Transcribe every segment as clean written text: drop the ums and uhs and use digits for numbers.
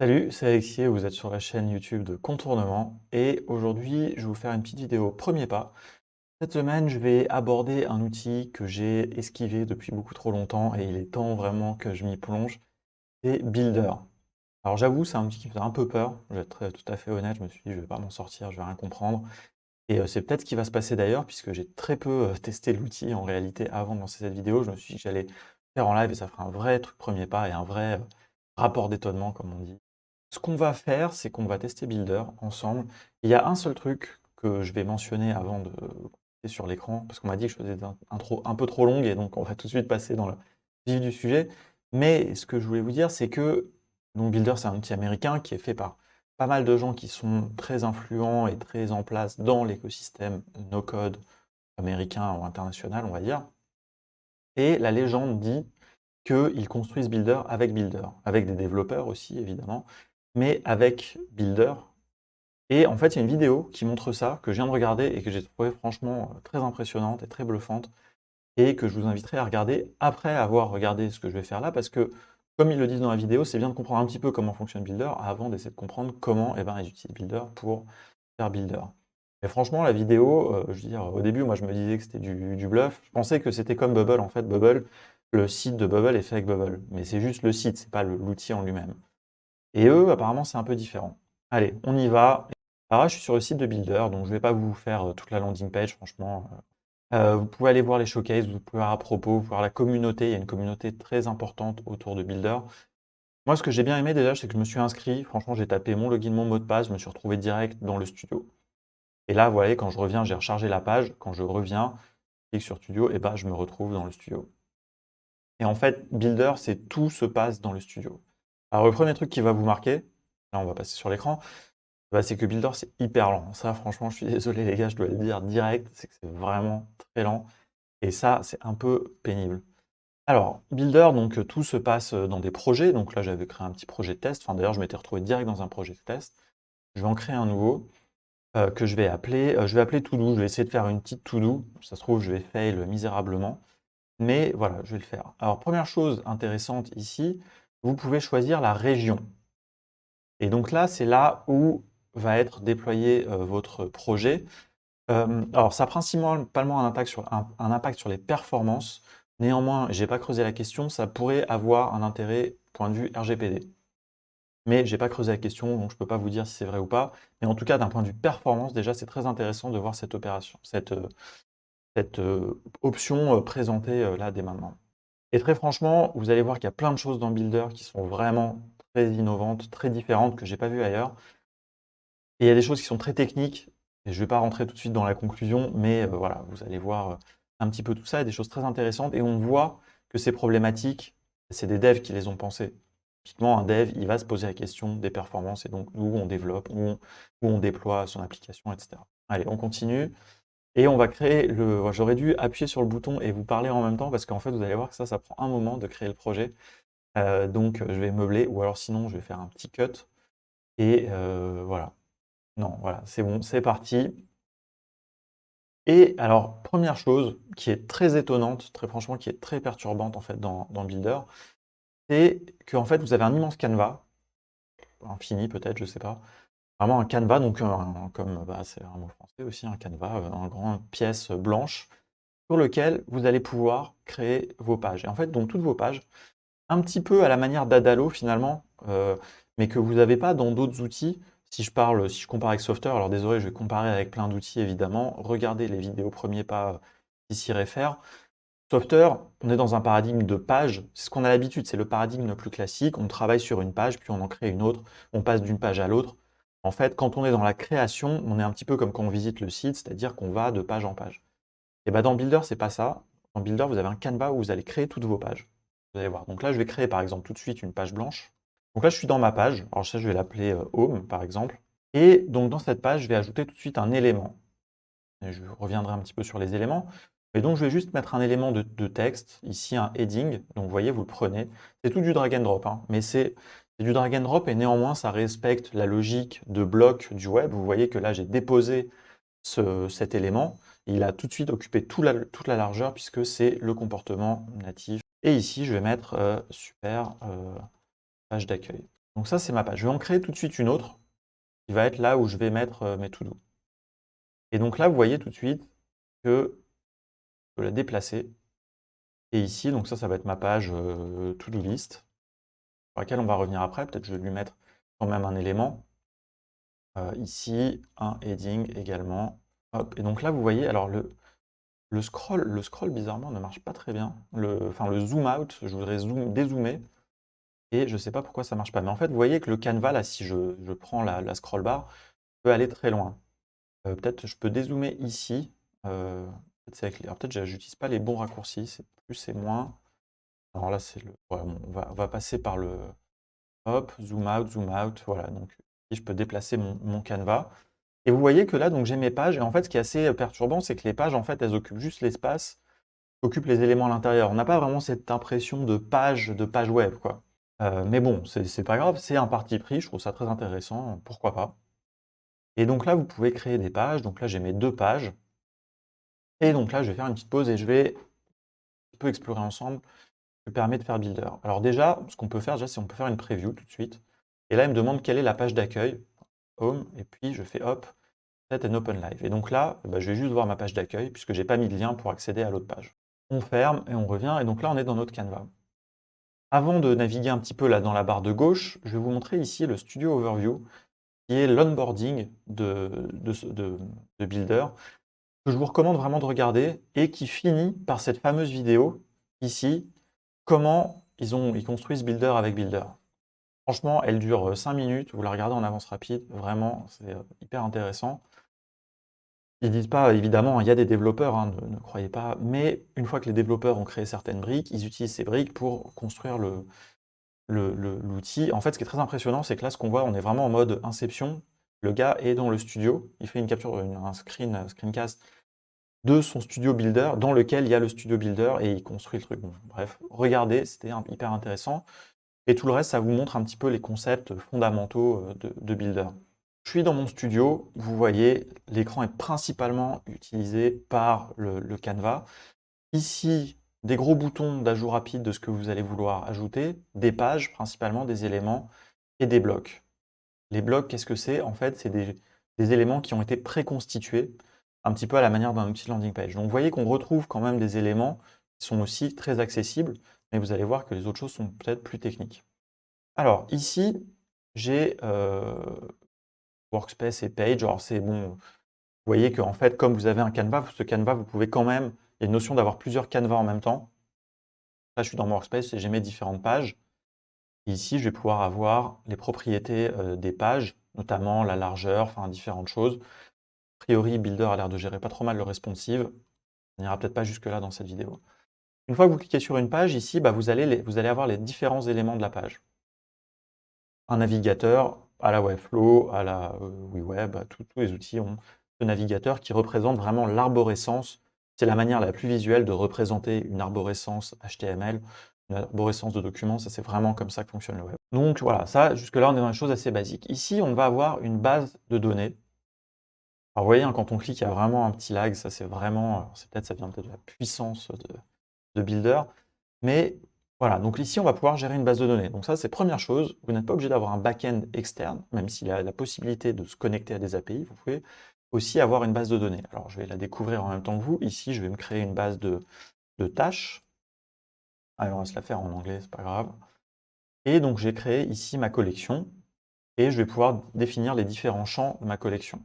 Salut, c'est Alexis, vous êtes sur la chaîne YouTube de Contournement et aujourd'hui je vais vous faire une petite vidéo premier pas. Cette semaine je vais aborder un outil que j'ai esquivé depuis beaucoup trop longtemps et il est temps vraiment que je m'y plonge, c'est Builder. Alors j'avoue c'est un outil qui me fait un peu peur, je vais être tout à fait honnête, je me suis dit je vais pas m'en sortir, je vais rien comprendre. Et c'est peut-être ce qui va se passer d'ailleurs puisque j'ai très peu testé l'outil en réalité avant de lancer cette vidéo, je me suis dit que j'allais faire en live et ça fera un vrai truc premier pas et un vrai rapport d'étonnement comme on dit. Ce qu'on va faire, c'est qu'on va tester Builder ensemble. Il y a un seul truc que je vais mentionner avant de passer sur l'écran, parce qu'on m'a dit que je faisais des intros un peu trop longues, et donc on va tout de suite passer dans le vif du sujet. Mais ce que je voulais vous dire, c'est que donc Builder, c'est un outil américain qui est fait par pas mal de gens qui sont très influents et très en place dans l'écosystème no-code américain ou international, on va dire. Et la légende dit qu'ils construisent Builder, avec des développeurs aussi, évidemment, mais avec Builder. Et en fait, il y a une vidéo qui montre ça, que je viens de regarder et que j'ai trouvé franchement très impressionnante et très bluffante, et que je vous inviterai à regarder après avoir regardé ce que je vais faire là, parce que, comme ils le disent dans la vidéo, c'est bien de comprendre un petit peu comment fonctionne Builder avant d'essayer de comprendre comment ils utilisent Builder pour faire Builder. Et franchement, la vidéo, je veux dire, au début, moi, je me disais que c'était du bluff. Je pensais que c'était comme Bubble. En fait, Bubble, le site de Bubble est fait avec Bubble. Mais c'est juste le site, c'est pas l'outil en lui-même. Et eux, apparemment, c'est un peu différent. Allez, on y va. Alors là, je suis sur le site de Builder, donc je ne vais pas vous faire toute la landing page, franchement. Vous pouvez aller voir les showcases, vous pouvez voir à propos, vous pouvez voir la communauté. Il y a une communauté très importante autour de Builder. Moi, ce que j'ai bien aimé déjà, c'est que je me suis inscrit. Franchement, j'ai tapé mon login, mon mot de passe, je me suis retrouvé direct dans le studio. Et là, vous voyez, quand je reviens, j'ai rechargé la page. Quand je reviens, je clique sur Studio, et ben, je me retrouve dans le studio. Et en fait, Builder, c'est tout se passe dans le studio. Alors, le premier truc qui va vous marquer, là, on va passer sur l'écran, bah, c'est que Builder, c'est hyper lent. Ça, franchement, je suis désolé, les gars, je dois le dire direct, c'est que c'est vraiment très lent. Et ça, c'est un peu pénible. Alors, Builder, donc tout se passe dans des projets. Donc là, j'avais créé un petit projet de test. Enfin, d'ailleurs, je m'étais retrouvé direct dans un projet de test. Je vais en créer un nouveau. Que je vais appeler To-Do. Je vais essayer de faire une petite To-Do. Ça se trouve, je vais fail misérablement. Mais voilà, je vais le faire. Alors, première chose intéressante ici, vous pouvez choisir la région. Et donc là, c'est là où va être déployé votre projet. Alors, ça a principalement un impact sur les performances. Néanmoins, je n'ai pas creusé la question, ça pourrait avoir un intérêt point de vue RGPD. Mais je n'ai pas creusé la question, donc je ne peux pas vous dire si c'est vrai ou pas. Mais en tout cas, d'un point de vue performance, déjà, c'est très intéressant de voir cette opération, cette option présentée là dès maintenant. Et très franchement, vous allez voir qu'il y a plein de choses dans Builder qui sont vraiment très innovantes, très différentes, que j'ai pas vues ailleurs. Et il y a des choses qui sont très techniques, et je ne vais pas rentrer tout de suite dans la conclusion, mais voilà, vous allez voir un petit peu tout ça, et des choses très intéressantes, et on voit que ces problématiques, c'est des devs qui les ont pensées. Typiquement, un dev, il va se poser la question des performances, et donc où on développe, où on déploie son application, etc. Allez, on continue, et on va créer le... J'aurais dû appuyer sur le bouton et vous parler en même temps, parce qu'en fait, vous allez voir que ça prend un moment de créer le projet. Donc, je vais meubler, ou alors sinon, je vais faire un petit cut, et voilà. Non, voilà, c'est bon, c'est parti. Et alors, première chose qui est très étonnante, très franchement, qui est très perturbante en fait dans Builder, c'est qu'en fait, vous avez un immense canevas, infini peut-être, je sais pas. Vraiment un canevas, donc comme bah, c'est un mot français aussi, un canevas, un grand pièce blanche sur lequel vous allez pouvoir créer vos pages. Et en fait, donc toutes vos pages, un petit peu à la manière d'Adalo finalement, mais que vous n'avez pas dans d'autres outils. Si je compare avec Software, alors désolé, je vais comparer avec plein d'outils évidemment. Regardez les vidéos premiers pas qui s'y réfèrent. Software, on est dans un paradigme de page. C'est ce qu'on a l'habitude, c'est le paradigme le plus classique. On travaille sur une page, puis on en crée une autre. On passe d'une page à l'autre. En fait, quand on est dans la création, on est un petit peu comme quand on visite le site, c'est-à-dire qu'on va de page en page. Et ben dans Builder, c'est pas ça. Dans Builder, vous avez un canevas où vous allez créer toutes vos pages. Vous allez voir. Donc là, je vais créer par exemple tout de suite une page blanche. Donc là, je suis dans ma page. Alors ça, je vais l'appeler Home par exemple. Et donc dans cette page, je vais ajouter tout de suite un élément. Et je reviendrai un petit peu sur les éléments. Et donc je vais juste mettre un élément de texte, ici un heading. Donc vous voyez, vous le prenez. C'est tout du drag and drop, hein, mais c'est du drag and drop et néanmoins, ça respecte la logique de bloc du web. Vous voyez que là, j'ai déposé cet élément. Il a tout de suite occupé toute la largeur puisque c'est le comportement natif. Et ici, je vais mettre super page d'accueil. Donc ça, c'est ma page. Je vais en créer tout de suite une autre, qui va être là où je vais mettre mes to-do. Et donc là, vous voyez tout de suite que je peux la déplacer. Et ici, donc ça va être ma page to-do list, sur laquelle on va revenir après. Peut-être je vais lui mettre quand même un élément. Ici, un heading également. Hop. Et donc là, vous voyez, alors le scroll bizarrement ne marche pas très bien. Enfin, le zoom out, je voudrais dézoomer. Et je ne sais pas pourquoi ça ne marche pas. Mais en fait, vous voyez que le canevas, là, si je prends la scroll bar, peut aller très loin. Peut-être je peux dézoomer ici. Alors peut-être j'utilise pas les bons raccourcis, c'est plus, c'est moins. Alors là, c'est le. Voilà, bon, on va passer par le hop, zoom out, voilà. Donc ici, je peux déplacer mon canevas. Et vous voyez que là, donc j'ai mes pages. Et en fait, ce qui est assez perturbant, c'est que les pages, en fait, elles occupent juste l'espace, occupent les éléments à l'intérieur. On n'a pas vraiment cette impression de page web, quoi. Mais bon, c'est pas grave, c'est un parti pris, je trouve ça très intéressant, pourquoi pas. Et donc là, vous pouvez créer des pages. Donc là, j'ai mes 2 pages. Et donc là, je vais faire une petite pause et je vais un peu explorer ensemble ce que permet de faire Builder. Alors déjà, ce qu'on peut faire, déjà, c'est on peut faire une preview tout de suite. Et là, il me demande quelle est la page d'accueil, Home, et puis je fais hop, Set and Open Live. Et donc là, bah, je vais juste voir ma page d'accueil, puisque j'ai pas mis de lien pour accéder à l'autre page. On ferme et on revient, et donc là, on est dans notre Canva. Avant de naviguer un petit peu là dans la barre de gauche, je vais vous montrer ici le Studio Overview, qui est l'onboarding de Builder, que je vous recommande vraiment de regarder, et qui finit par cette fameuse vidéo, ici, comment ils construisent Builder avec Builder. Franchement, elle dure 5 minutes, vous la regardez en avance rapide, vraiment, c'est hyper intéressant. Ils disent pas, évidemment, il y a des développeurs, hein, ne croyez pas, mais une fois que les développeurs ont créé certaines briques, ils utilisent ces briques pour construire l'outil. En fait, ce qui est très impressionnant, c'est que là, ce qu'on voit, on est vraiment en mode Inception. Le gars est dans le studio, il fait une capture, un screencast de son studio Builder, dans lequel il y a le studio Builder, et il construit le truc. Bon, bref, regardez, c'était hyper intéressant. Et tout le reste, ça vous montre un petit peu les concepts fondamentaux de Builder. Je suis dans mon studio, vous voyez, l'écran est principalement utilisé par le Canva. Ici, des gros boutons d'ajout rapide de ce que vous allez vouloir ajouter, des pages principalement, des éléments et des blocs. Les blocs, qu'est-ce que c'est? En fait, c'est des éléments qui ont été préconstitués, un petit peu à la manière d'un outil landing page. Donc vous voyez qu'on retrouve quand même des éléments qui sont aussi très accessibles, mais vous allez voir que les autres choses sont peut-être plus techniques. Alors ici, j'ai Workspace et Page. Alors c'est bon, vous voyez qu'en fait, comme vous avez un Canva, ce Canva, vous pouvez quand même, il y a une notion d'avoir plusieurs Canvas en même temps. Là, je suis dans mon Workspace et j'ai mes différentes pages. Et ici, je vais pouvoir avoir les propriétés des pages, notamment la largeur, enfin différentes choses. A priori, Builder a l'air de gérer pas trop mal le responsive. On n'ira peut-être pas jusque-là dans cette vidéo. Une fois que vous cliquez sur une page, ici, bah, vous allez avoir les différents éléments de la page. Un navigateur à la Webflow, à la WeWeb, tous les outils ont ce navigateur qui représente vraiment l'arborescence. C'est la manière la plus visuelle de représenter une arborescence HTML, une arborescence de documents. Ça, c'est vraiment comme ça que fonctionne le web. Donc voilà, ça, jusque-là, on est dans des choses assez basiques. Ici, on va avoir une base de données. Alors, vous voyez, hein, quand on clique, il y a vraiment un petit lag. Ça, c'est vraiment, ça vient peut-être de la puissance de Builder. Mais voilà, donc ici, on va pouvoir gérer une base de données. Donc ça, c'est première chose. Vous n'êtes pas obligé d'avoir un back-end externe, même s'il y a la possibilité de se connecter à des API. Vous pouvez aussi avoir une base de données. Alors, je vais la découvrir en même temps que vous. Ici, je vais me créer une base de tâches. Alors, on va se la faire en anglais, c'est pas grave. Et donc, j'ai créé ici ma collection. Et je vais pouvoir définir les différents champs de ma collection.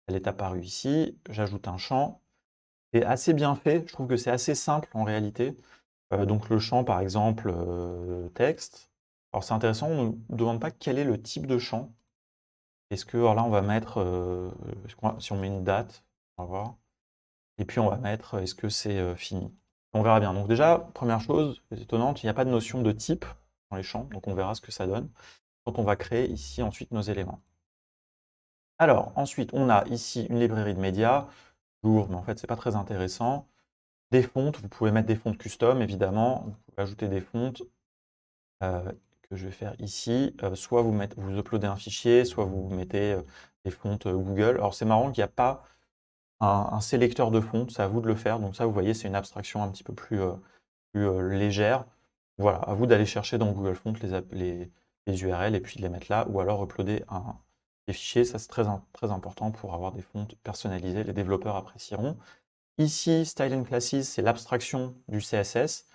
Elle est apparue ici. J'ajoute un champ. C'est assez bien fait. Je trouve que c'est assez simple en réalité. Donc le champ, par exemple, texte. Alors c'est intéressant, on ne nous demande pas quel est le type de champ. Est-ce que, alors là, on va mettre, si on met une date, on va voir. Et puis on va mettre, est-ce que c'est fini? On verra bien. Donc déjà, première chose étonnante, il n'y a pas de notion de type dans les champs, donc on verra ce que ça donne quand on va créer ici ensuite nos éléments. Alors ensuite, on a ici une librairie de médias, lourd, mais en fait, c'est pas très intéressant. Des fontes, vous pouvez mettre des fontes custom, évidemment. Vous pouvez ajouter des fontes que je vais faire ici. Soit vous uploadez un fichier, soit vous mettez des fontes Google. Alors c'est marrant qu'il n'y a pas un sélecteur de fontes, c'est à vous de le faire. Donc ça, vous voyez, c'est une abstraction un petit peu plus légère. Voilà, à vous d'aller chercher dans Google Fonts les URL et puis de les mettre là, ou alors uploader des fichiers. Ça, c'est très important pour avoir des fonts personnalisés. Les développeurs apprécieront. Ici, Style and Classes, c'est l'abstraction du CSS.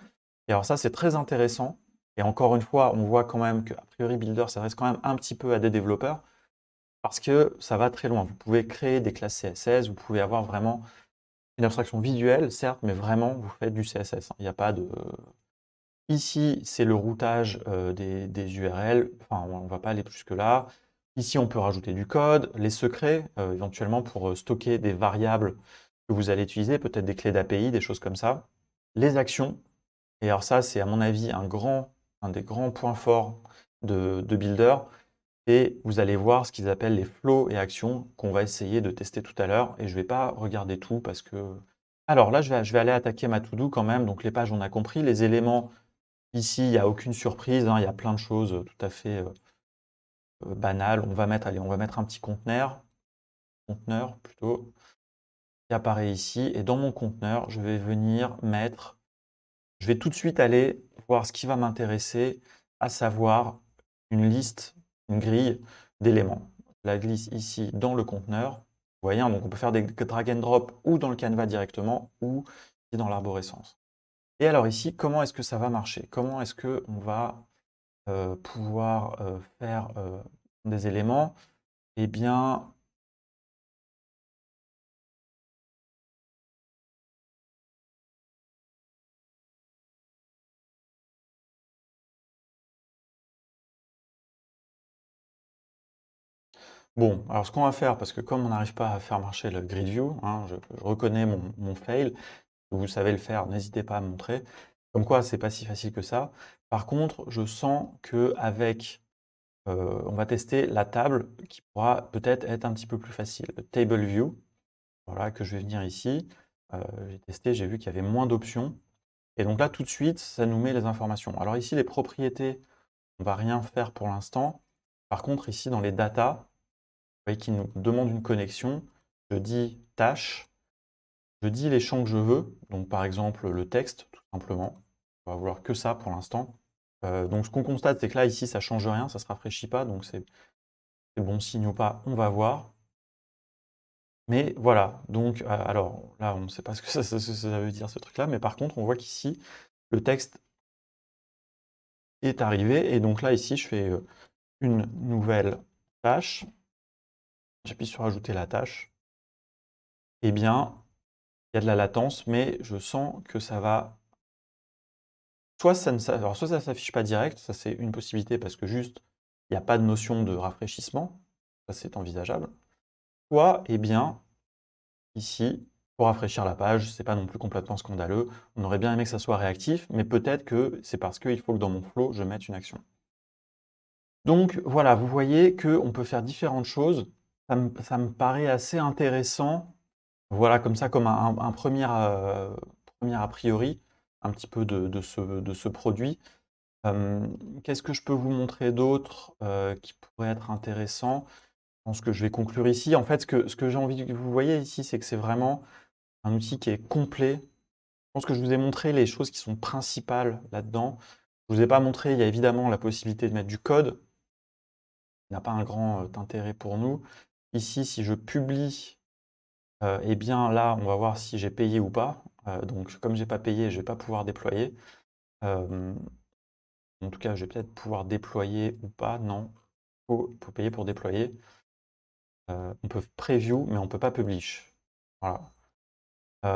Et alors ça, c'est très intéressant. Et encore une fois, on voit quand même qu'a priori, Builder s'adresse quand même un petit peu à des développeurs parce que ça va très loin. Vous pouvez créer des classes CSS, vous pouvez avoir vraiment une abstraction visuelle, certes, mais vraiment, vous faites du CSS. Il n'y a pas de... Ici, c'est le routage des URL. Enfin, on ne va pas aller plus que là. Ici, on peut rajouter du code, les secrets, éventuellement pour stocker des variables que vous allez utiliser, peut-être des clés d'API, des choses comme ça. Les actions. Et alors ça, c'est à mon avis un des grands points forts de Builder. Et vous allez voir ce qu'ils appellent les flows et actions qu'on va essayer de tester tout à l'heure. Et je ne vais pas regarder tout parce que... Alors là, je vais aller attaquer ma to-do quand même. Donc les pages, on a compris. Les éléments, ici, il n'y a aucune surprise, hein. Il y a plein de choses tout à fait banales. Allez, on va mettre un petit conteneur plutôt, qui apparaît ici. Et dans mon conteneur, je vais venir mettre... Je vais tout de suite aller voir ce qui va m'intéresser, à savoir une liste, une grille d'éléments. Je la glisse ici dans le conteneur. Vous voyez, hein, donc on peut faire des drag and drop ou dans le Canva directement ou dans l'arborescence. Et alors ici, comment est-ce que ça va marcher? Comment est-ce qu'on va pouvoir faire des éléments? Eh bien, bon, alors ce qu'on va faire, parce que comme on n'arrive pas à faire marcher le grid view, hein, je reconnais mon fail, vous savez le faire, n'hésitez pas à me montrer. Comme quoi, c'est pas si facile que ça. Par contre, je sens qu'avec, on va tester la table qui pourra peut-être être un petit peu plus facile. Le table view, voilà, que je vais venir ici. J'ai testé, j'ai vu qu'il y avait moins d'options. Et donc là, tout de suite, ça nous met les informations. Alors ici, les propriétés, on va rien faire pour l'instant. Par contre, ici, dans les data, vous voyez qu'il nous demande une connexion. Je dis tâche. Je dis les champs que je veux, donc par exemple le texte, tout simplement. On va vouloir que ça pour l'instant. Donc ce qu'on constate, c'est que là, ici, ça ne change rien, ça ne se rafraîchit pas, donc c'est bon signe ou pas, on va voir. Mais voilà, donc alors là, on ne sait pas ce que ça veut dire ce truc-là, mais par contre, on voit qu'ici, le texte est arrivé, et donc là, ici, je fais une nouvelle tâche. J'appuie sur ajouter la tâche. Eh bien, il y a de la latence, mais je sens que ça va... Soit ça ne s'affiche pas direct, ça c'est une possibilité parce que juste, il n'y a pas de notion de rafraîchissement, ça c'est envisageable. Soit, eh bien, ici, pour rafraîchir la page, c'est pas non plus complètement scandaleux, on aurait bien aimé que ça soit réactif, mais peut-être que c'est parce qu'il faut que dans mon flow, je mette une action. Donc voilà, vous voyez qu'on peut faire différentes choses, ça me paraît assez intéressant, voilà, comme ça, comme un premier a priori, un petit peu de ce produit. Qu'est-ce que je peux vous montrer d'autre qui pourrait être intéressant? Je pense que je vais conclure ici. En fait, ce que j'ai envie que vous voyez ici, c'est que c'est vraiment un outil qui est complet. Je pense que je vous ai montré les choses qui sont principales là-dedans. Je ne vous ai pas montré, il y a évidemment la possibilité de mettre du code, qui n'a pas un grand intérêt pour nous. Ici, si je publie, eh bien là, on va voir si j'ai payé ou pas. Donc, comme j'ai pas payé, je ne vais pas pouvoir déployer. En tout cas, je vais peut-être pouvoir déployer ou pas. Non, il faut payer pour déployer. On peut preview, mais on ne peut pas publish. Voilà.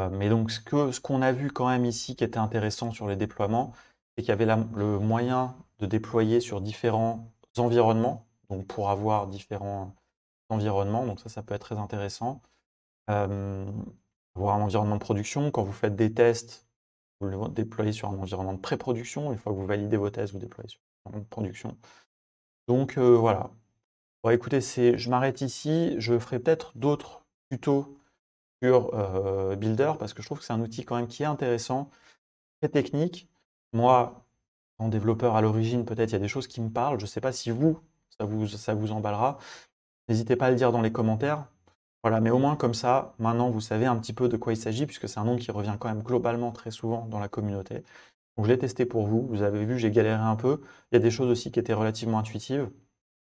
Mais donc, ce qu'on a vu quand même ici qui était intéressant sur les déploiements, c'est qu'il y avait le moyen de déployer sur différents environnements, donc pour avoir différents environnements. Donc ça peut être très intéressant. Avoir un environnement de production, quand vous faites des tests, vous le déployez sur un environnement de pré-production. Une fois que vous validez vos tests, vous déployez sur un environnement de production. Donc voilà. Bon, écoutez, je m'arrête ici. Je ferai peut-être d'autres tutos sur Builder parce que je trouve que c'est un outil quand même qui est intéressant, très technique. Moi, en développeur à l'origine, peut-être il y a des choses qui me parlent. Je ne sais pas si ça vous emballera. N'hésitez pas à le dire dans les commentaires. Voilà, mais au moins comme ça, maintenant vous savez un petit peu de quoi il s'agit puisque c'est un nom qui revient quand même globalement très souvent dans la communauté. Donc je l'ai testé pour vous. Vous avez vu, j'ai galéré un peu. Il y a des choses aussi qui étaient relativement intuitives.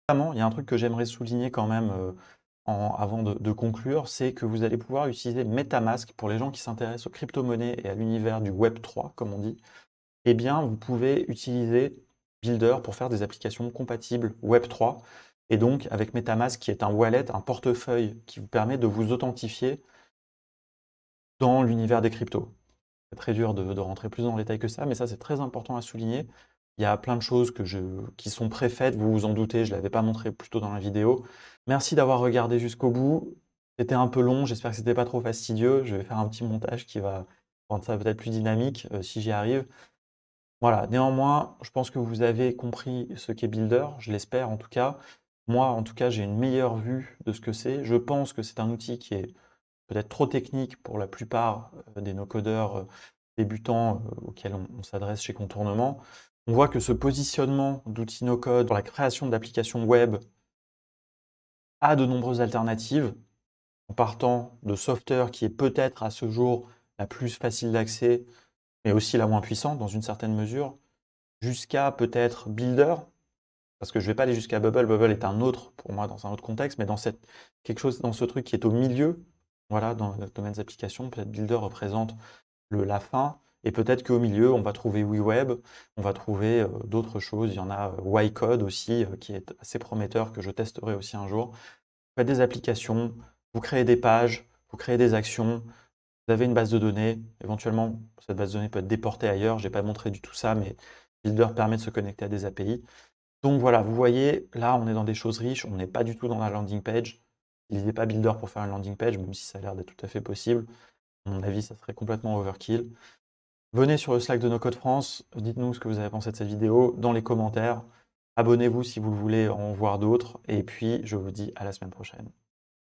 Notamment, il y a un truc que j'aimerais souligner quand même, avant de conclure, c'est que vous allez pouvoir utiliser MetaMask pour les gens qui s'intéressent aux crypto-monnaies et à l'univers du Web3, comme on dit. Eh bien, vous pouvez utiliser Builder pour faire des applications compatibles Web3. Et donc, avec MetaMask, qui est un wallet, un portefeuille qui vous permet de vous authentifier dans l'univers des cryptos. C'est très dur de rentrer plus dans le détail que ça, mais ça, c'est très important à souligner. Il y a plein de choses qui sont préfaites, vous vous en doutez, je ne l'avais pas montré plus tôt dans la vidéo. Merci d'avoir regardé jusqu'au bout. C'était un peu long, j'espère que c'était pas trop fastidieux. Je vais faire un petit montage qui va rendre ça peut-être plus dynamique, si j'y arrive. Voilà, néanmoins, je pense que vous avez compris ce qu'est Builder, je l'espère en tout cas. Moi, en tout cas, j'ai une meilleure vue de ce que c'est. Je pense que c'est un outil qui est peut-être trop technique pour la plupart des no-codeurs débutants auxquels on s'adresse chez Contournement. On voit que ce positionnement d'outils no-code pour la création d'applications web a de nombreuses alternatives, en partant de Software qui est peut-être à ce jour la plus facile d'accès, mais aussi la moins puissante dans une certaine mesure, jusqu'à peut-être Builder, parce que je ne vais pas aller jusqu'à Bubble. Bubble est un autre, pour moi, dans un autre contexte, mais quelque chose dans ce truc qui est au milieu, voilà, dans le domaine des applications, peut-être Builder représente la fin, et peut-être qu'au milieu, on va trouver WeWeb, on va trouver d'autres choses. Il y en a YCode aussi, qui est assez prometteur, que je testerai aussi un jour. Vous faites des applications, vous créez des pages, vous créez des actions, vous avez une base de données, éventuellement, cette base de données peut être déportée ailleurs, je n'ai pas montré du tout ça, mais Builder permet de se connecter à des API. Donc voilà, vous voyez, là, on est dans des choses riches, on n'est pas du tout dans la landing page. N'utilisez pas Builder pour faire une landing page, même si ça a l'air d'être tout à fait possible. À mon avis, ça serait complètement overkill. Venez sur le Slack de No Code France, dites-nous ce que vous avez pensé de cette vidéo dans les commentaires. Abonnez-vous si vous voulez en voir d'autres, et puis je vous dis à la semaine prochaine.